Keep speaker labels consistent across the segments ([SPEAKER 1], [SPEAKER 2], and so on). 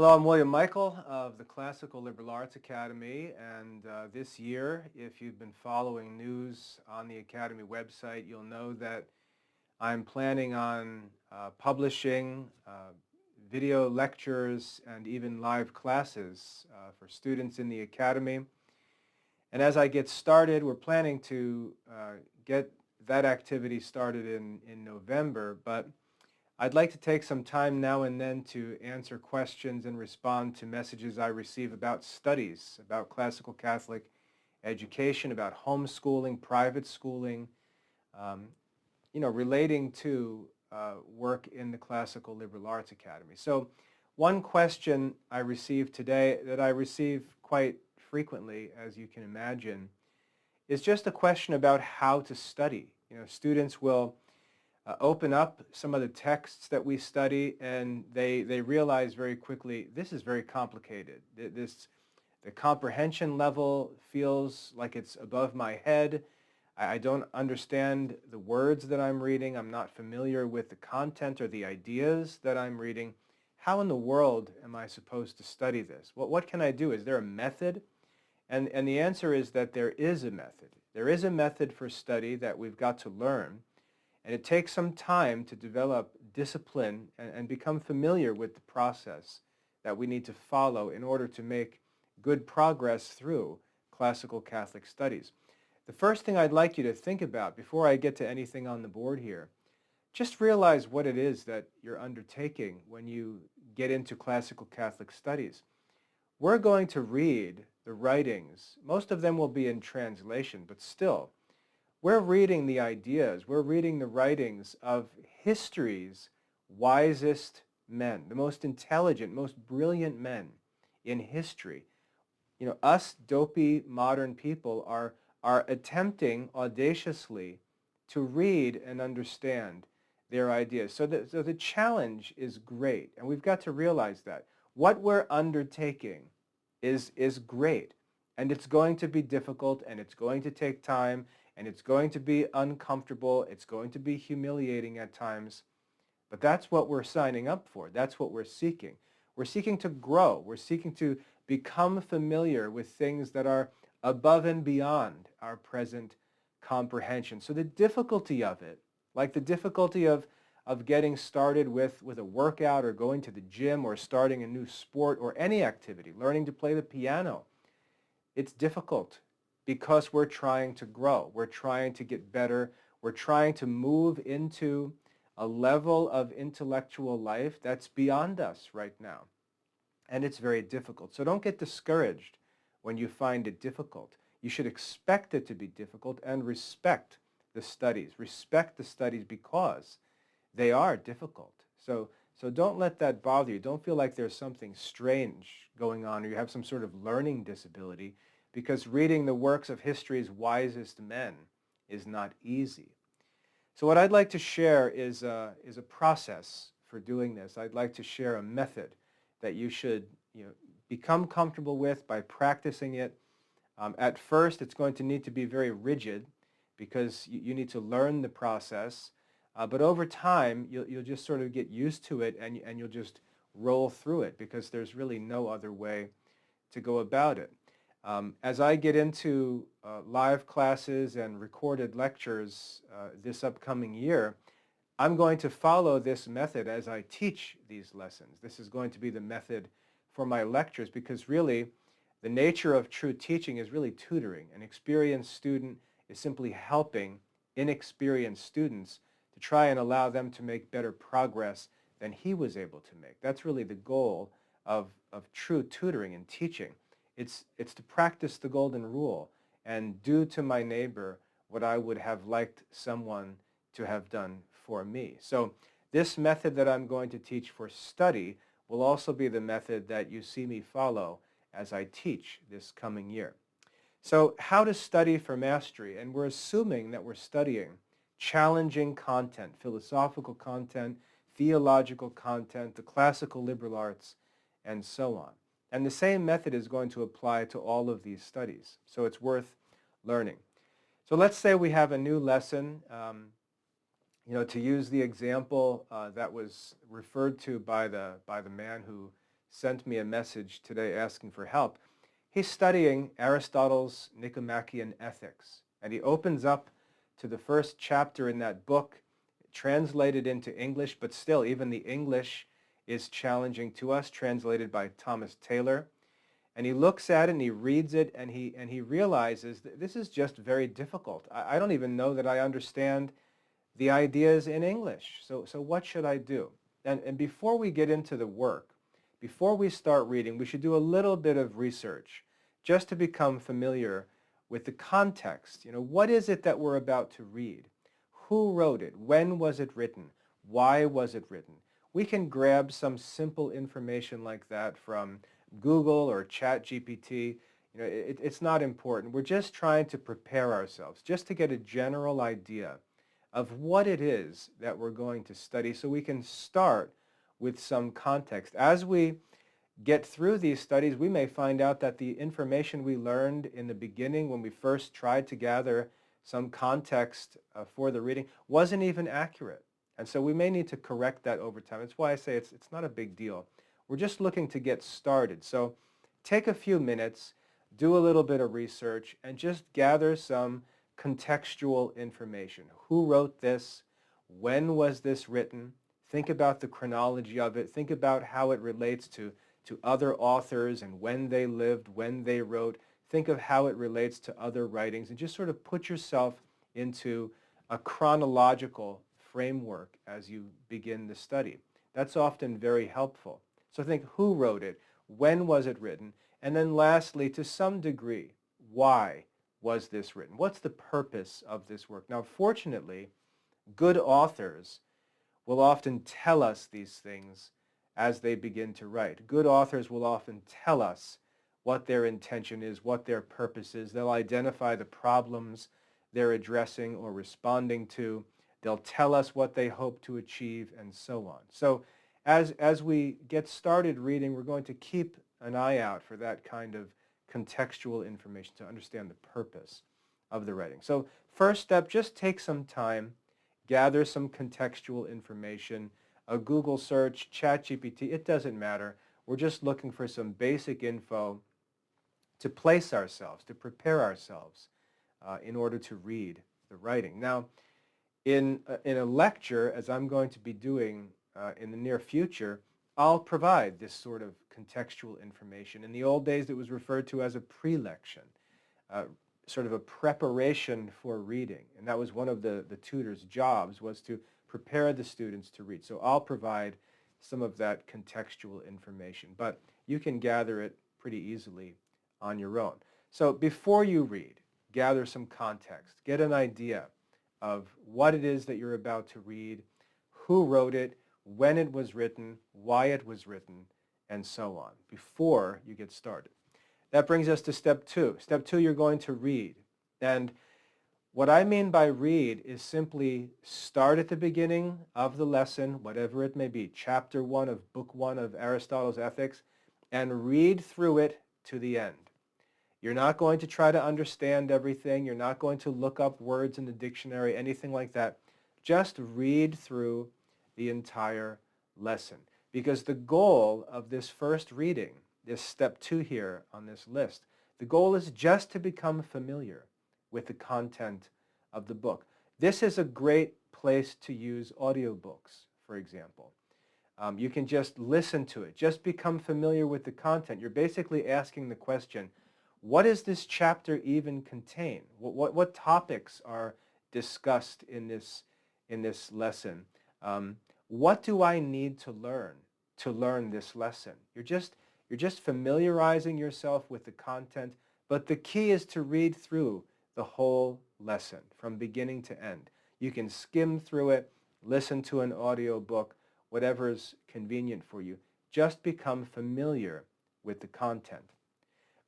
[SPEAKER 1] Hello, I'm William Michael of the Classical Liberal Arts Academy, and this year, if you've been following news on the Academy website, you'll know that I'm planning on publishing video lectures and even live classes for students in the Academy. And as I get started, we're planning to get that activity started in November, but I'd like to take some time now and then to answer questions and respond to messages I receive about studies, about classical Catholic education, about homeschooling, private schooling, um, relating to work in the Classical Liberal Arts Academy. So one question I received today that I receive quite frequently, as you can imagine, is just a question about how to study. Students will open up some of the texts that we study, and they realize very quickly this is very complicated. The comprehension level feels like it's above my head. I don't understand the words that I'm reading. I'm not familiar with the content or the ideas that I'm reading. How in the world am I supposed to study this? What can I do? Is there a method? And the answer is that there is a method. There is a method for study that we've got to learn. And it takes some time to develop discipline and become familiar with the process that we need to follow in order to make good progress through classical Catholic studies. The first thing I'd like you to think about before I get to anything on the board here, just realize what it is that you're undertaking when you get into classical Catholic studies. We're going to read the writings. Most of them will be in translation, but still, we're reading the ideas, we're reading the writings of history's wisest men, the most intelligent, most brilliant men in history. Us dopey modern people are attempting audaciously to read and understand their ideas. So the challenge is great, and we've got to realize that. What we're undertaking is great, and it's going to be difficult, and it's going to take time, and it's going to be uncomfortable, it's going to be humiliating at times, but that's what we're signing up for. That's what we're seeking. We're seeking to grow. We're seeking to become familiar with things that are above and beyond our present comprehension. So the difficulty of it, like the difficulty of getting started with a workout or going to the gym or starting a new sport or any activity, learning to play the piano, it's difficult because we're trying to grow. We're trying to get better. We're trying to move into a level of intellectual life that's beyond us right now. And it's very difficult. So don't get discouraged when you find it difficult. You should expect it to be difficult and respect the studies. Respect the studies because they are difficult. So don't let that bother you. Don't feel like there's something strange going on or you have some sort of learning disability, because reading the works of history's wisest men is not easy. So what I'd like to share is a process for doing this. I'd like to share a method that you should become comfortable with by practicing it. At first, it's going to need to be very rigid because you need to learn the process. But over time, you'll just sort of get used to it, and you'll just roll through it because there's really no other way to go about it. As I get into live classes and recorded lectures this upcoming year, I'm going to follow this method as I teach these lessons. This is going to be the method for my lectures because really the nature of true teaching is really tutoring. An experienced student is simply helping inexperienced students to try and allow them to make better progress than he was able to make. That's really the goal of true tutoring and teaching. It's to practice the golden rule and do to my neighbor what I would have liked someone to have done for me. So this method that I'm going to teach for study will also be the method that you see me follow as I teach this coming year. So how to study for mastery, and we're assuming that we're studying challenging content, philosophical content, theological content, the classical liberal arts, and so on. And the same method is going to apply to all of these studies, so it's worth learning. So let's say we have a new lesson. To use the example that was referred to by the man who sent me a message today asking for help. He's studying Aristotle's Nicomachean Ethics, and he opens up to the first chapter in that book, translated into English, but still, even the English is challenging to us, translated by Thomas Taylor. And he looks at it and he reads it and he realizes that this is just very difficult. I don't even know that I understand the ideas in English. So what should I do? And before we get into the work, before we start reading, we should do a little bit of research just to become familiar with the context. What is it that we're about to read? Who wrote it? When was it written? Why was it written? We can grab some simple information like that from Google or ChatGPT. It's not important. We're just trying to prepare ourselves, just to get a general idea of what it is that we're going to study so we can start with some context. As we get through these studies, we may find out that the information we learned in the beginning when we first tried to gather some context for the reading wasn't even accurate. And so we may need to correct that over time. That's why I say it's not a big deal. We're just looking to get started. So take a few minutes, do a little bit of research, and just gather some contextual information. Who wrote this? When was this written? Think about the chronology of it. Think about how it relates to other authors and when they lived, when they wrote. Think of how it relates to other writings, and just sort of put yourself into a chronological framework as you begin the study. That's often very helpful. So think, who wrote it? When was it written? And then lastly, to some degree, why was this written? What's the purpose of this work? Now, fortunately, good authors will often tell us these things as they begin to write. Good authors will often tell us what their intention is, what their purpose is. They'll identify the problems they're addressing or responding to. They'll tell us what they hope to achieve, and so on. So as we get started reading, we're going to keep an eye out for that kind of contextual information to understand the purpose of the writing. So first step, just take some time, gather some contextual information, a Google search, ChatGPT, it doesn't matter. We're just looking for some basic info to place ourselves, to prepare ourselves in order to read the writing. Now, in a lecture, as I'm going to be doing in the near future, I'll provide this sort of contextual information. In the old days, it was referred to as a prelection, sort of a preparation for reading. And that was one of the tutor's jobs, was to prepare the students to read. So I'll provide some of that contextual information, but you can gather it pretty easily on your own. So before you read, gather some context, get an idea of what it is that you're about to read, who wrote it, when it was written, why it was written, and so on, before you get started. That brings us to step two. Step two, you're going to read. And what I mean by read is simply start at the beginning of the lesson, whatever it may be, chapter 1 of book 1 of Aristotle's Ethics, and read through it to the end. You're not going to try to understand everything. You're not going to look up words in the dictionary, anything like that. Just read through the entire lesson. Because the goal of this first reading, this step 2 here on this list, the goal is just to become familiar with the content of the book. This is a great place to use audiobooks, for example. You can just listen to it, just become familiar with the content. You're basically asking the question, what does this chapter even contain? What topics are discussed in this lesson? What do I need to learn this lesson? You're just familiarizing yourself with the content, but the key is to read through the whole lesson from beginning to end. You can skim through it, listen to an audio book, whatever is convenient for you. Just become familiar with the content.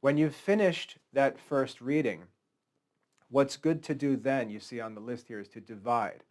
[SPEAKER 1] When you've finished that first reading, what's good to do then, you see on the list here, is to divide.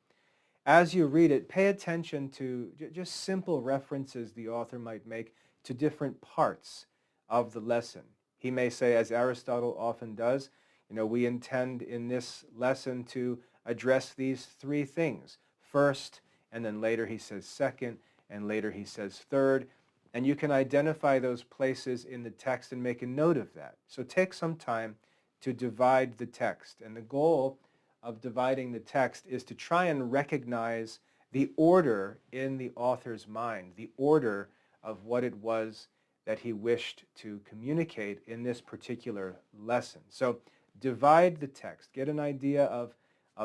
[SPEAKER 1] As you read it, pay attention to just simple references the author might make to different parts of the lesson. He may say, as Aristotle often does, we intend in this lesson to address these 3 things. First, and then later he says second, and later he says third. And you can identify those places in the text and make a note of that. So take some time to divide the text. And the goal of dividing the text is to try and recognize the order in the author's mind, the order of what it was that he wished to communicate in this particular lesson. So divide the text, get an idea of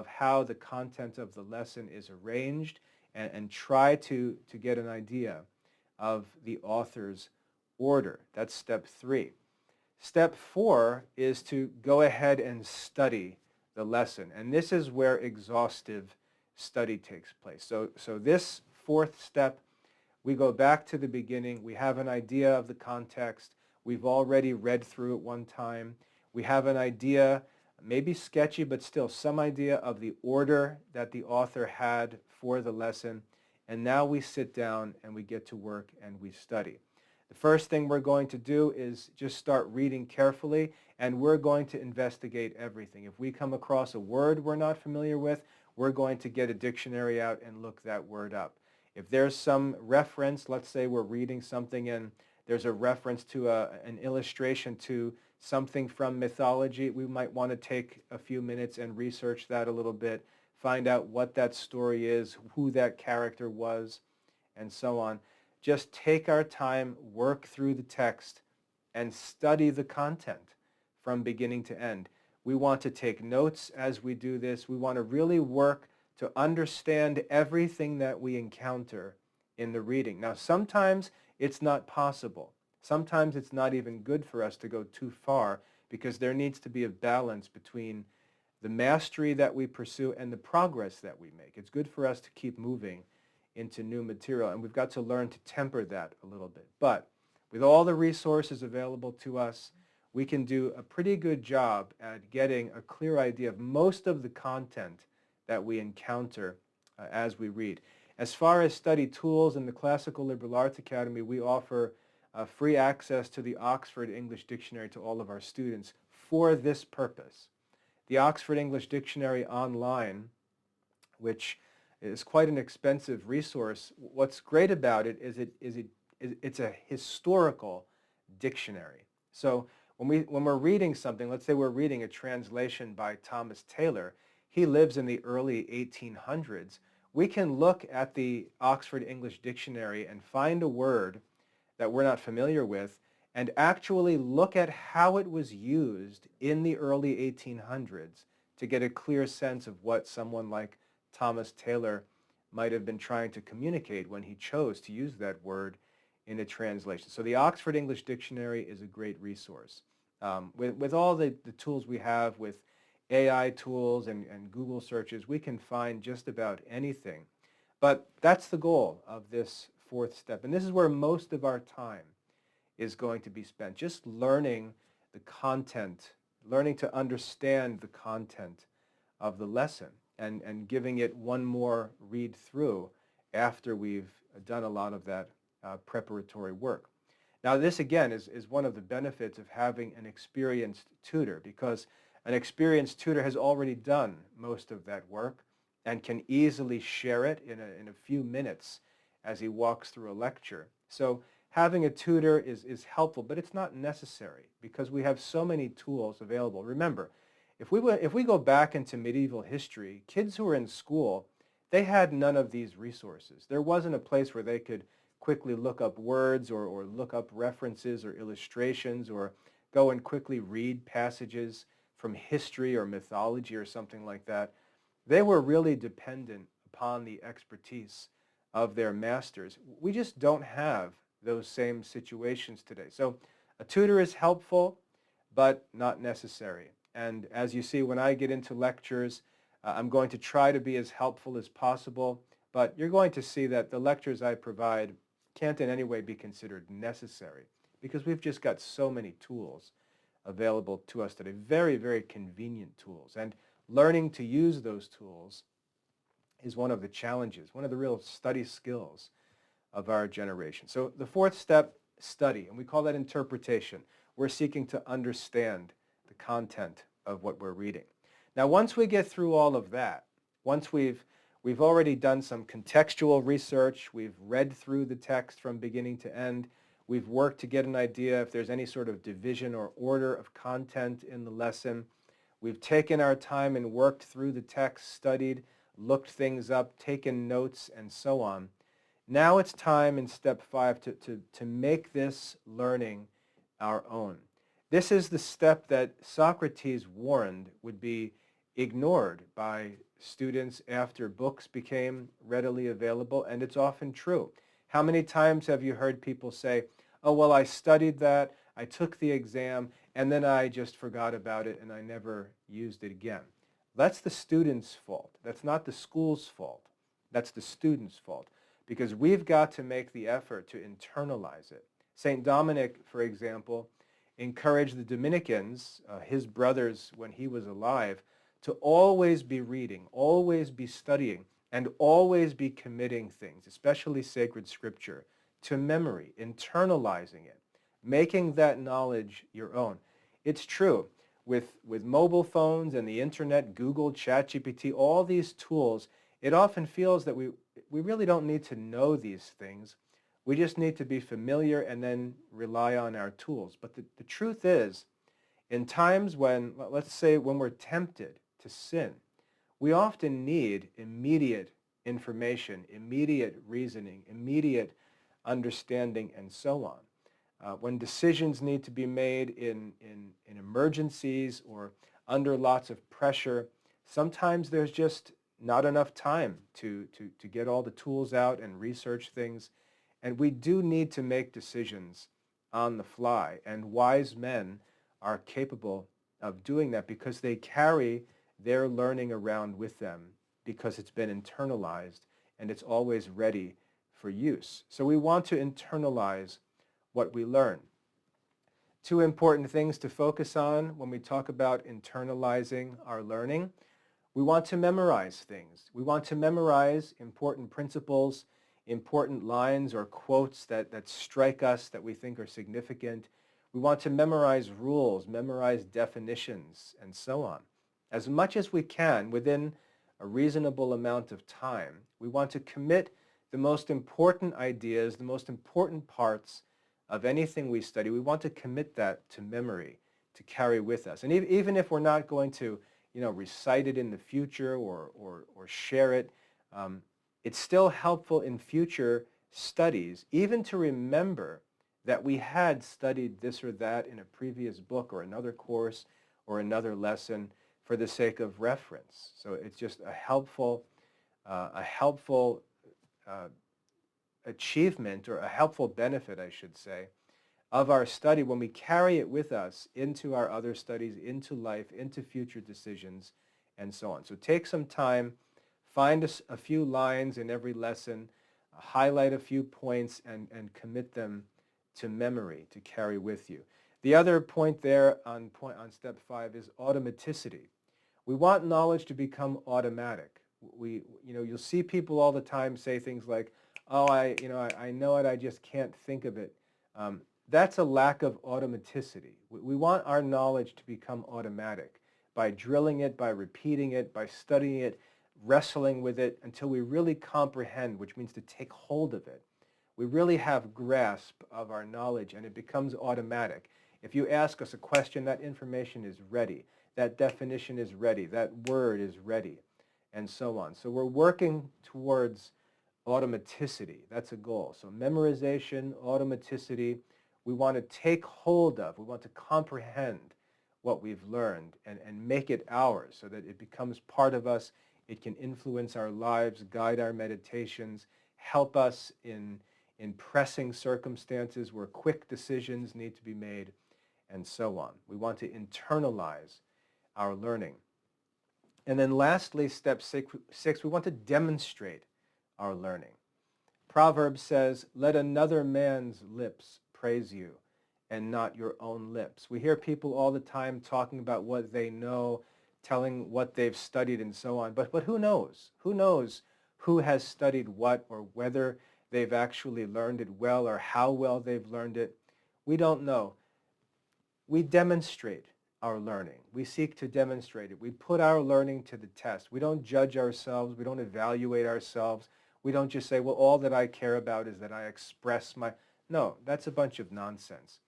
[SPEAKER 1] how the content of the lesson is arranged, and try to get an idea of the author's order. That's step 3. Step 4 is to go ahead and study the lesson. And this is where exhaustive study takes place. So this 4th step, we go back to the beginning. We have an idea of the context. We've already read through it one time. We have an idea, maybe sketchy, but still some idea of the order that the author had for the lesson. And now we sit down and we get to work and we study. The first thing we're going to do is just start reading carefully, and we're going to investigate everything. If we come across a word we're not familiar with, we're going to get a dictionary out and look that word up. If there's some reference, let's say we're reading something and there's a reference to an illustration to something from mythology, we might want to take a few minutes and research that a little bit, find out what that story is, who that character was, and so on. Just take our time, work through the text, and study the content from beginning to end. We want to take notes as we do this. We want to really work to understand everything that we encounter in the reading. Now, sometimes it's not possible. Sometimes it's not even good for us to go too far, because there needs to be a balance between the mastery that we pursue and the progress that we make. It's good for us to keep moving into new material, and we've got to learn to temper that a little bit. But with all the resources available to us, we can do a pretty good job at getting a clear idea of most of the content that we encounter as we read. As far as study tools, in the Classical Liberal Arts Academy, we offer free access to the Oxford English Dictionary to all of our students for this purpose. The Oxford English Dictionary online, which is quite an expensive resource, what's great about it is it's a historical dictionary. So when we're reading something, let's say we're reading a translation by Thomas Taylor, he lives in the early 1800s, we can look at the Oxford English Dictionary and find a word that we're not familiar with and actually look at how it was used in the early 1800s to get a clear sense of what someone like Thomas Taylor might have been trying to communicate when he chose to use that word in a translation. So the Oxford English Dictionary is a great resource. With all the tools we have, with AI tools and Google searches, we can find just about anything. But that's the goal of this 4th step. And this is where most of our time is going to be spent, just learning the content, learning to understand the content of the lesson, and giving it one more read through after we've done a lot of that preparatory work. Now, this again is one of the benefits of having an experienced tutor, because an experienced tutor has already done most of that work and can easily share it in a few minutes as he walks through a lecture. So having a tutor is helpful, but it's not necessary because we have so many tools available. Remember, if we go back into medieval history, kids who were in school, they had none of these resources. There wasn't a place where they could quickly look up words or look up references or illustrations or go and quickly read passages from history or mythology or something like that. They were really dependent upon the expertise of their masters. We just don't have those same situations today. So a tutor is helpful, but not necessary. And as you see, when I get into lectures, I'm going to try to be as helpful as possible, but you're going to see that the lectures I provide can't in any way be considered necessary because we've just got so many tools available to us today, very, very convenient tools. And learning to use those tools is one of the challenges, one of the real study skills of our generation. So the 4th step, study, and we call that interpretation. We're seeking to understand the content of what we're reading. Now, once we get through all of that, once we've We've already done some contextual research. We've read through the text from beginning to end. We've worked to get an idea if there's any sort of division or order of content in the lesson. We've taken our time and worked through the text, studied, looked things up, taken notes, and so on. Now it's time in step 5 to make this learning our own. This is the step that Socrates warned would be ignored by students after books became readily available, and it's often true. How many times have you heard people say, oh, well, I studied that, I took the exam, and then I just forgot about it and I never used it again? That's the student's fault. That's not the school's fault. That's the student's fault, because we've got to make the effort to internalize it. St. Dominic, for example, encouraged the Dominicans, his brothers when he was alive, to always be reading, always be studying, and always be committing things, especially sacred scripture, to memory, internalizing it, making that knowledge your own. It's true. With mobile phones and the internet, Google, ChatGPT, all these tools, it often feels that we really don't need to know these things. We just need to be familiar and then rely on our tools. But the truth is, in times when, let's say, when we're tempted to sin, we often need immediate information, immediate reasoning, immediate understanding, and so on. When decisions need to be made in emergencies or under lots of pressure, sometimes there's just not enough time to get all the tools out and research things. And we do need to make decisions on the fly. And wise men are capable of doing that because they carry their learning around with them because it's been internalized and it's always ready for use. So we want to internalize what we learn. Two important things to focus on when we talk about internalizing our learning. We want to memorize things. We want to memorize important principles, important lines or quotes that strike us, that we think are significant. We want to memorize rules, memorize definitions, and so on. As much as we can within a reasonable amount of time, we want to commit the most important ideas, the most important parts of anything we study. We want to commit that to memory, to carry with us. And even if we're not going to, recite it in the future or share it, it's still helpful in future studies, even to remember that we had studied this or that in a previous book or another course or another lesson for the sake of reference. So it's just a helpful achievement, or a helpful benefit, I should say, of our study when we carry it with us into our other studies, into life, into future decisions, and so on. So take some time, find a few lines in every lesson, highlight a few points, and commit them to memory to carry with you. The other point there on step 5 is automaticity. We want knowledge to become automatic. You'll see people all the time say things like, oh, I know it, I just can't think of it. That's a lack of automaticity. We want our knowledge to become automatic by drilling it, by repeating it, by studying it, wrestling with it until we really comprehend, which means to take hold of it. We really have grasp of our knowledge and it becomes automatic. If you ask us a question, that information is ready. That definition is ready. That word is ready, and so on. So we're working towards automaticity. That's a goal. So memorization, automaticity, we want to take hold of, we want to comprehend what we've learned and make it ours so that it becomes part of us. It can influence our lives, guide our meditations, help us in pressing circumstances where quick decisions need to be made, and so on. We want to internalize our learning. And then lastly, step 6, we want to demonstrate our learning. Proverbs says, let another man's lips praise you and not your own lips. We hear people all the time talking about what they know, telling what they've studied and so on. But who knows? Who knows who has studied what or whether they've actually learned it well or how well they've learned it? We don't know. We demonstrate our learning. We seek to demonstrate it. We put our learning to the test. We don't judge ourselves. We don't evaluate ourselves. We don't just say, well, all that I care about is that I express my... No, that's a bunch of nonsense.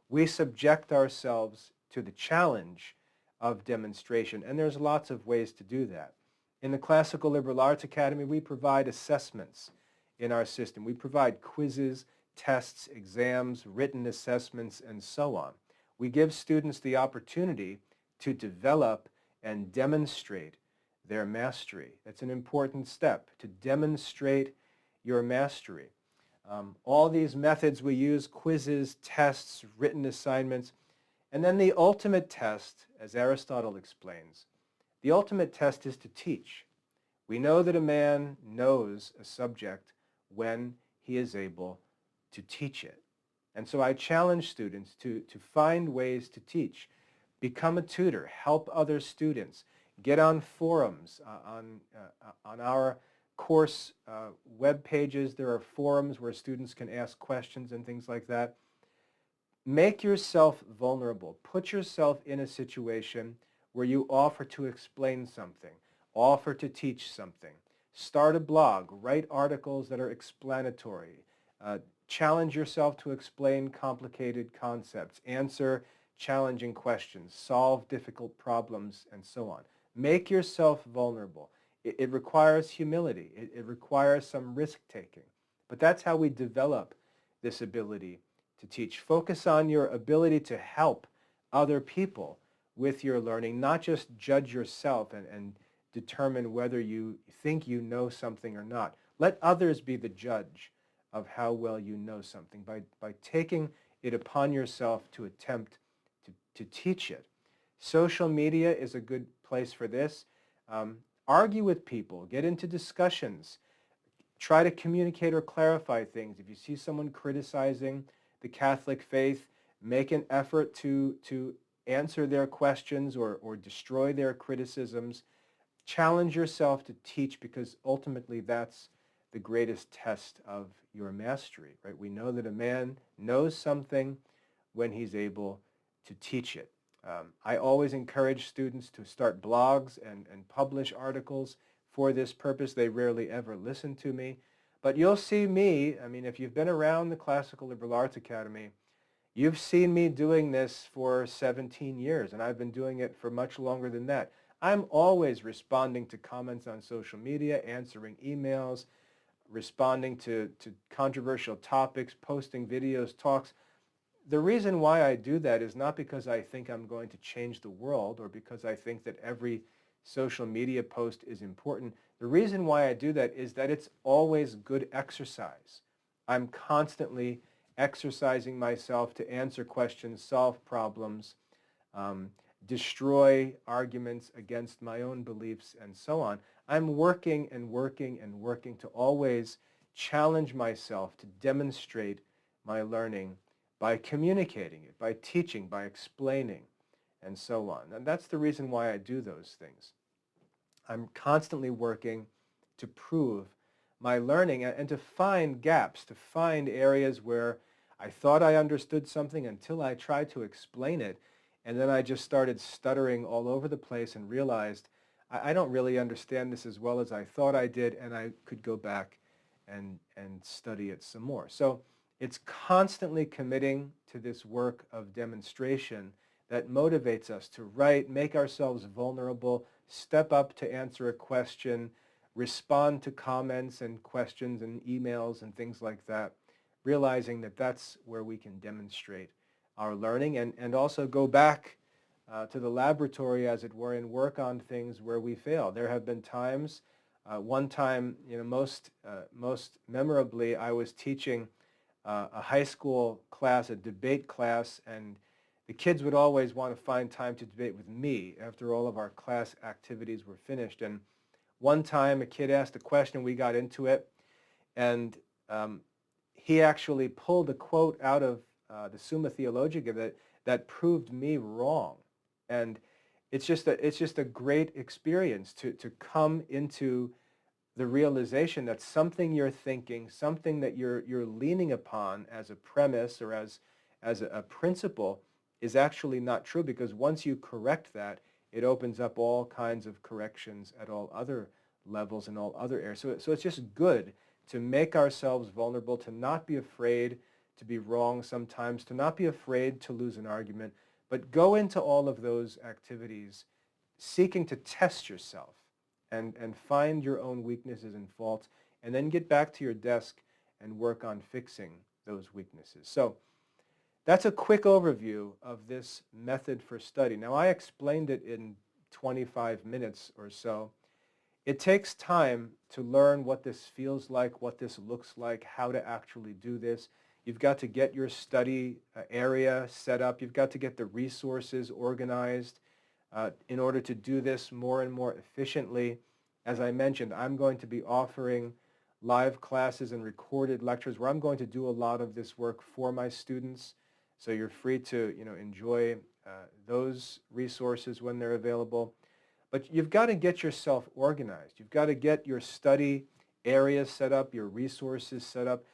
[SPEAKER 1] We subject ourselves to the challenge of demonstration, and there's lots of ways to do that. In the Classical Liberal Arts Academy, we provide assessments in our system. We provide quizzes, tests, exams, written assessments, and so on. We give students the opportunity to develop and demonstrate their mastery. That's an important step, to demonstrate your mastery. All these methods we use, quizzes, tests, written assignments, and then the ultimate test, as Aristotle explains, the ultimate test is to teach. We know that a man knows a subject when he is able to teach it. And so I challenge students to find ways to teach. Become a tutor. Help other students. Get on forums. On our course web pages, there are forums where students can ask questions and things like that. Make yourself vulnerable. Put yourself in a situation where you offer to explain something, offer to teach something. Start a blog. Write articles that are explanatory. Challenge yourself to explain complicated concepts, answer challenging questions, solve difficult problems, and so on. Make yourself vulnerable. It requires humility. It requires some risk-taking. But that's how we develop this ability to teach. Focus on your ability to help other people with your learning, not just judge yourself and determine whether you think you know something or not. Let others be the judge of how well you know something by taking it upon yourself to attempt to teach it. Social media is a good place for this. Argue with people. Get into discussions. Try to communicate or clarify things. If you see someone criticizing the Catholic faith, make an effort to answer their questions or destroy their criticisms. Challenge yourself to teach, because ultimately that's the greatest test of your mastery, right? We know that a man knows something when he's able to teach it. I always encourage students to start blogs and publish articles for this purpose. They rarely ever listen to me. But you'll see me, I mean, if you've been around the Classical Liberal Arts Academy, you've seen me doing this for 17 years, and I've been doing it for much longer than that. I'm always responding to comments on social media, answering emails, responding to controversial topics, posting videos, talks. The reason why I do that is not because I think I'm going to change the world or because I think that every social media post is important. The reason why I do that is that it's always good exercise. I'm constantly exercising myself to answer questions, solve problems, destroy arguments against my own beliefs, and so on. I'm working and working and working to always challenge myself to demonstrate my learning by communicating it, by teaching, by explaining, and so on. And that's the reason why I do those things. I'm constantly working to prove my learning and to find gaps, to find areas where I thought I understood something until I tried to explain it, and then I just started stuttering all over the place and realized I don't really understand this as well as I thought I did, and I could go back and study it some more. So it's constantly committing to this work of demonstration that motivates us to write, make ourselves vulnerable, step up to answer a question, respond to comments and questions and emails and things like that, realizing that that's where we can demonstrate our learning and also go back to the laboratory, as it were, and work on things where we fail. There have been times, one time, most memorably, I was teaching a high school class, a debate class, and the kids would always want to find time to debate with me after all of our class activities were finished. And one time a kid asked a question, we got into it, and he actually pulled a quote out of the Summa Theologica that proved me wrong. And it's just a great experience to come into the realization that something you're thinking, something that you're leaning upon as a premise or as a principle is actually not true, because once you correct that, it opens up all kinds of corrections at all other levels and all other areas. So it's just good to make ourselves vulnerable, to not be afraid to be wrong sometimes, to not be afraid to lose an argument, but go into all of those activities seeking to test yourself and find your own weaknesses and faults, and then get back to your desk and work on fixing those weaknesses. So that's a quick overview of this method for study. Now, I explained it in 25 minutes or so. It takes time to learn what this feels like, what this looks like, how to actually do this. You've got to get your study area set up. You've got to get the resources organized in order to do this more and more efficiently. As I mentioned, I'm going to be offering live classes and recorded lectures where I'm going to do a lot of this work for my students. So you're free to enjoy those resources when they're available. But you've got to get yourself organized. You've got to get your study areas set up, your resources set up,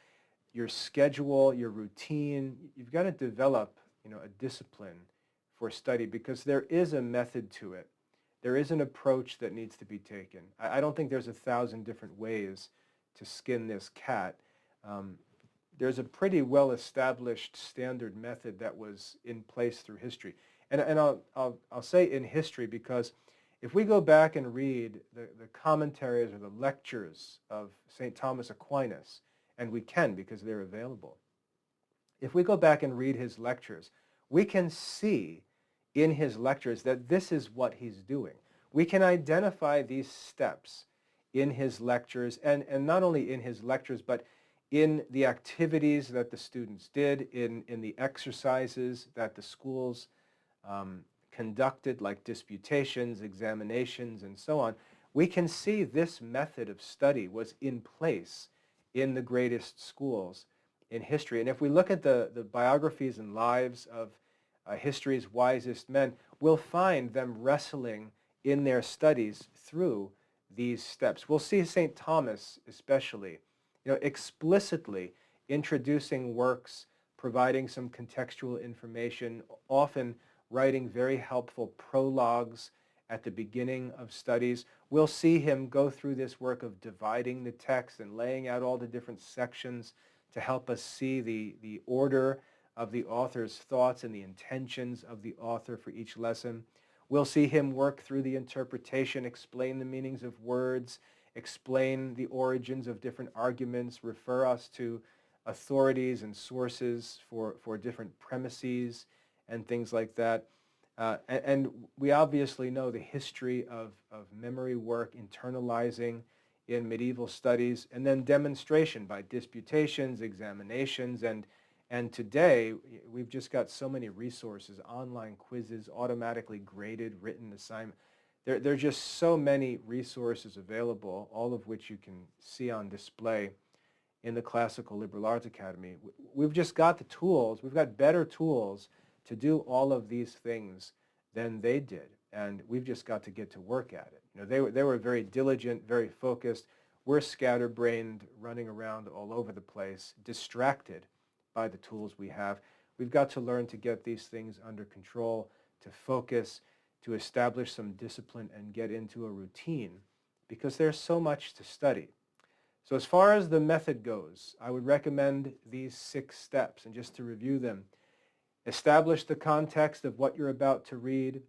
[SPEAKER 1] your schedule, your routine. You've got to develop, a discipline for study, because there is a method to it. There is an approach that needs to be taken. I don't think there's 1,000 different ways to skin this cat. There's a pretty well-established standard method that was in place through history. And I'll say in history, because if we go back and read the commentaries or the lectures of St. Thomas Aquinas, and we can because they're available, if we go back and read his lectures, we can see in his lectures that this is what he's doing. We can identify these steps in his lectures, and not only in his lectures, but in the activities that the students did, in the exercises that the schools conducted, like disputations, examinations, and so on. We can see this method of study was in place in the greatest schools in history. And if we look at the biographies and lives of history's wisest men, we'll find them wrestling in their studies through these steps. We'll see St. Thomas especially, explicitly introducing works, providing some contextual information, often writing very helpful prologues at the beginning of studies. We'll see him go through this work of dividing the text and laying out all the different sections to help us see the order of the author's thoughts and the intentions of the author for each lesson. We'll see him work through the interpretation, explain the meanings of words, explain the origins of different arguments, refer us to authorities and sources for different premises and things like that. And we obviously know the history of memory work, internalizing in medieval studies, and then demonstration by disputations, examinations, and today we've just got so many resources, online quizzes, automatically graded written assignment. There are just so many resources available, all of which you can see on display in the Classical Liberal Arts Academy. We've just got the tools, we've got better tools to do all of these things than they did, and we've just got to get to work at it. They were very diligent, very focused. We're scatterbrained, running around all over the place, distracted by the tools we have. We've got to learn to get these things under control, to focus, to establish some discipline and get into a routine, because there's so much to study. So as far as the method goes, I would recommend these 6 steps, and just to review them: establish the context of what you're about to read.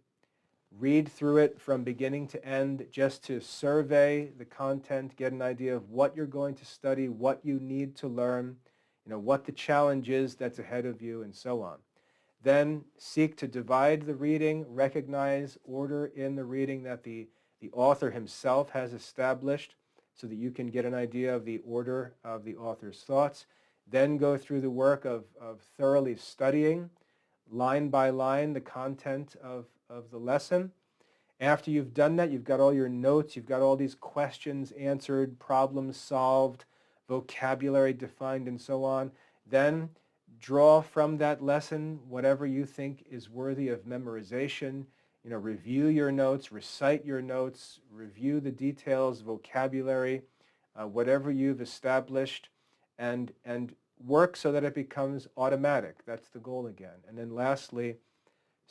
[SPEAKER 1] Read through it from beginning to end just to survey the content, get an idea of what you're going to study, what you need to learn, what the challenge is that's ahead of you, and so on. Then seek to divide the reading, recognize order in the reading that the author himself has established so that you can get an idea of the order of the author's thoughts. Then go through the work of thoroughly studying, line by line, the content of the lesson. After you've done that, you've got all your notes, you've got all these questions answered, problems solved, vocabulary defined, and so on. Then draw from that lesson whatever you think is worthy of memorization. Review your notes, recite your notes, review the details, vocabulary, whatever you've established, and work so that it becomes automatic. That's the goal again. And then lastly,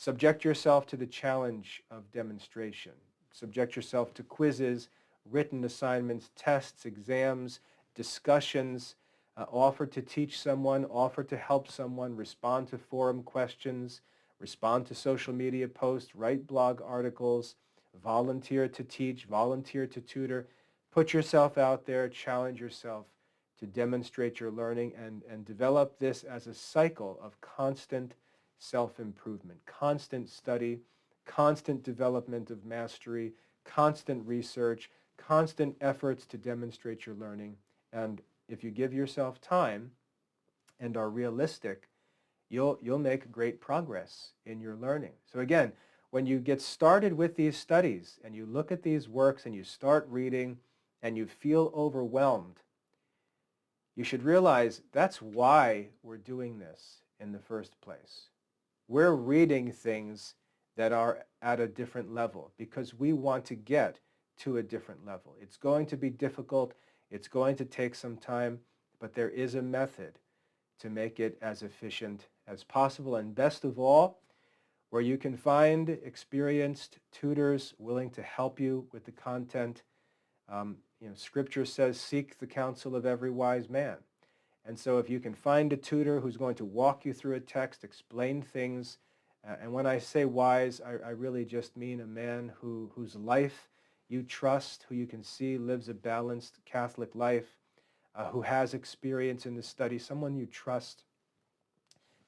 [SPEAKER 1] Subject yourself to the challenge of demonstration. Subject yourself to quizzes, written assignments, tests, exams, discussions. Offer to teach someone, offer to help someone, respond to forum questions, respond to social media posts, write blog articles, volunteer to teach, volunteer to tutor. Put yourself out there, challenge yourself to demonstrate your learning, and develop this as a cycle of constant self-improvement, constant study, constant development of mastery, constant research, constant efforts to demonstrate your learning. And if you give yourself time and are realistic, you'll make great progress in your learning. So again, when you get started with these studies and you look at these works and you start reading and you feel overwhelmed, you should realize that's why we're doing this in the first place. We're reading things that are at a different level because we want to get to a different level. It's going to be difficult. It's going to take some time, but there is a method to make it as efficient as possible. And best of all, where you can find experienced tutors willing to help you with the content. Scripture says, seek the counsel of every wise man. And so if you can find a tutor who's going to walk you through a text, explain things, and when I say wise, I really just mean a man whose life you trust, who you can see lives a balanced Catholic life, who has experience in the study, someone you trust.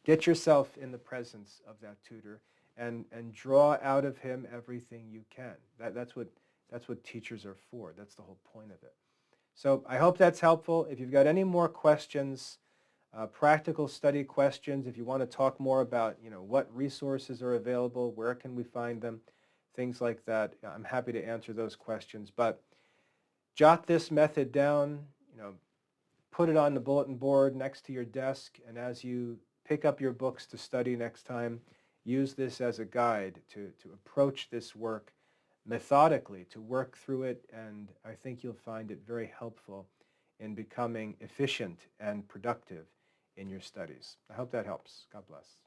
[SPEAKER 1] Get yourself in the presence of that tutor and draw out of him everything you can. That's what teachers are for. That's the whole point of it. So I hope that's helpful. If you've got any more questions, practical study questions, if you want to talk more about, what resources are available, where can we find them, things like that, I'm happy to answer those questions. But jot this method down, put it on the bulletin board next to your desk, and as you pick up your books to study next time, use this as a guide to approach this work methodically, to work through it, and I think you'll find it very helpful in becoming efficient and productive in your studies. I hope that helps. God bless.